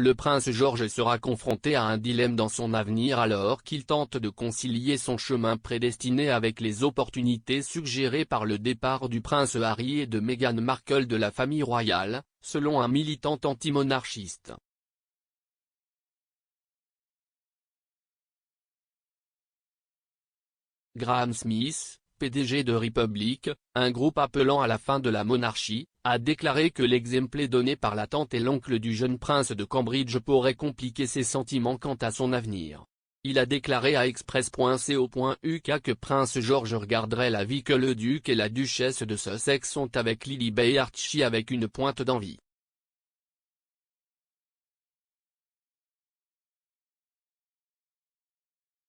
le prince George sera confronté à un dilemme dans son avenir alors qu'il tente de concilier son chemin prédestiné avec les opportunités suggérées par le départ du prince Harry et de Meghan Markle de la famille royale, selon un militant anti-monarchiste. Graham Smith, PDG de Republic, un groupe appelant à la fin de la monarchie, a déclaré que l'exemple donné par la tante et l'oncle du jeune prince de Cambridge pourrait compliquer ses sentiments quant à son avenir. Il a déclaré à Express.co.uk que Prince George regarderait la vie que le duc et la duchesse de Sussex ont avec Lily et Archie avec une pointe d'envie.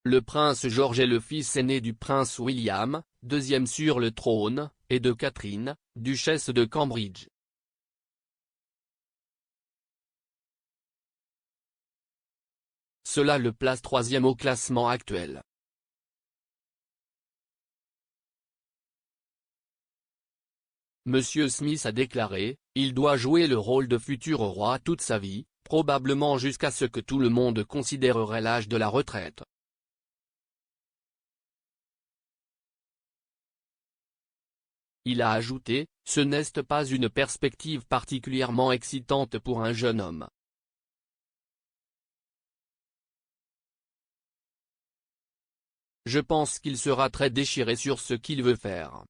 Le prince George est le fils aîné du prince William, deuxième sur le trône, et de Catherine, duchesse de Cambridge. Cela le place troisième au classement actuel. Monsieur Smith a déclaré, il doit jouer le rôle de futur roi toute sa vie, probablement jusqu'à ce que tout le monde considérerait l'âge de la retraite. Il a ajouté, ce n'est pas une perspective particulièrement excitante pour un jeune homme. Je pense qu'il sera très déchiré sur ce qu'il veut faire.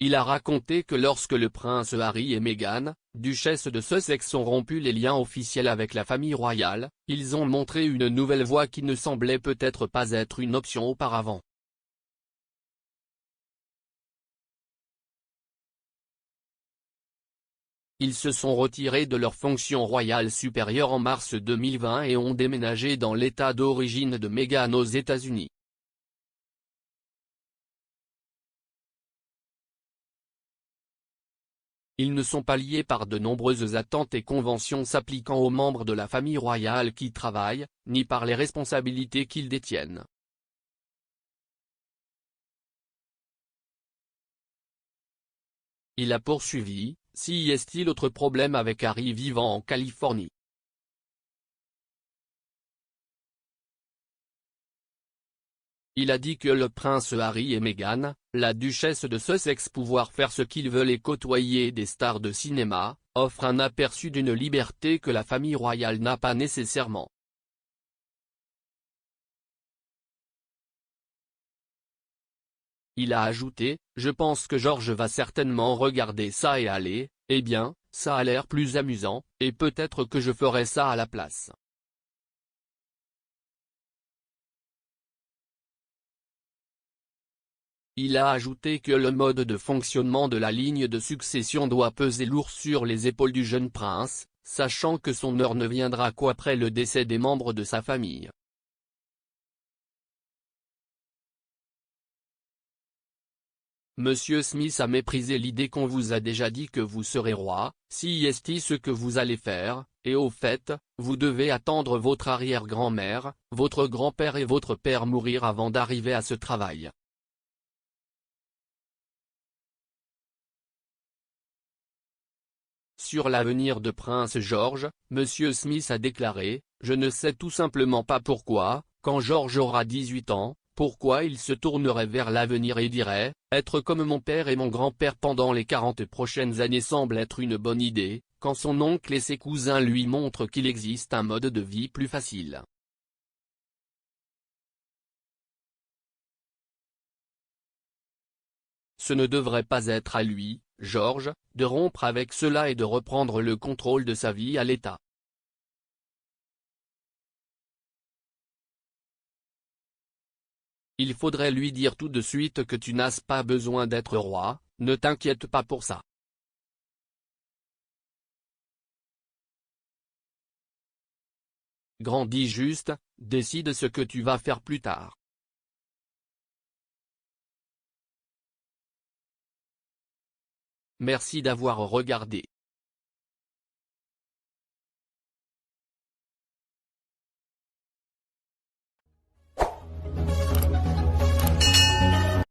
Il a raconté que lorsque le prince Harry et Meghan, duchesse de Sussex ont rompu les liens officiels avec la famille royale, ils ont montré une nouvelle voie qui ne semblait peut-être pas être une option auparavant. Ils se sont retirés de leur fonction royale supérieure en mars 2020 et ont déménagé dans l'état d'origine de Meghan aux États-Unis. Ils ne sont pas liés par de nombreuses attentes et conventions s'appliquant aux membres de la famille royale qui travaillent, ni par les responsabilités qu'ils détiennent. Il a poursuivi, si est-il autre problème avec Harry vivant en Californie. Il a dit que le prince Harry et Meghan, la duchesse de Sussex pouvoir faire ce qu'ils veulent et côtoyer des stars de cinéma, offrent un aperçu d'une liberté que la famille royale n'a pas nécessairement. Il a ajouté, je pense que George va certainement regarder ça et aller, eh bien, ça a l'air plus amusant, et peut-être que je ferai ça à la place. Il a ajouté que le mode de fonctionnement de la ligne de succession doit peser lourd sur les épaules du jeune prince, sachant que son heure ne viendra qu'après le décès des membres de sa famille. Monsieur Smith a méprisé l'idée qu'on vous a déjà dit que vous serez roi, si est ce que vous allez faire, et au fait, vous devez attendre votre arrière-grand-mère, votre grand-père et votre père mourir avant d'arriver à ce travail. Sur l'avenir de Prince George, Monsieur Smith a déclaré, je ne sais tout simplement pas pourquoi, quand George aura 18 ans, pourquoi il se tournerait vers l'avenir et dirait, être comme mon père et mon grand-père pendant les 40 prochaines années semble être une bonne idée, quand son oncle et ses cousins lui montrent qu'il existe un mode de vie plus facile. Ce ne devrait pas être à lui, George, de rompre avec cela et de reprendre le contrôle de sa vie à l'État. Il faudrait lui dire tout de suite que tu n'as pas besoin d'être roi, ne t'inquiète pas pour ça. Grandis juste, décide ce que tu vas faire plus tard. Merci d'avoir regardé.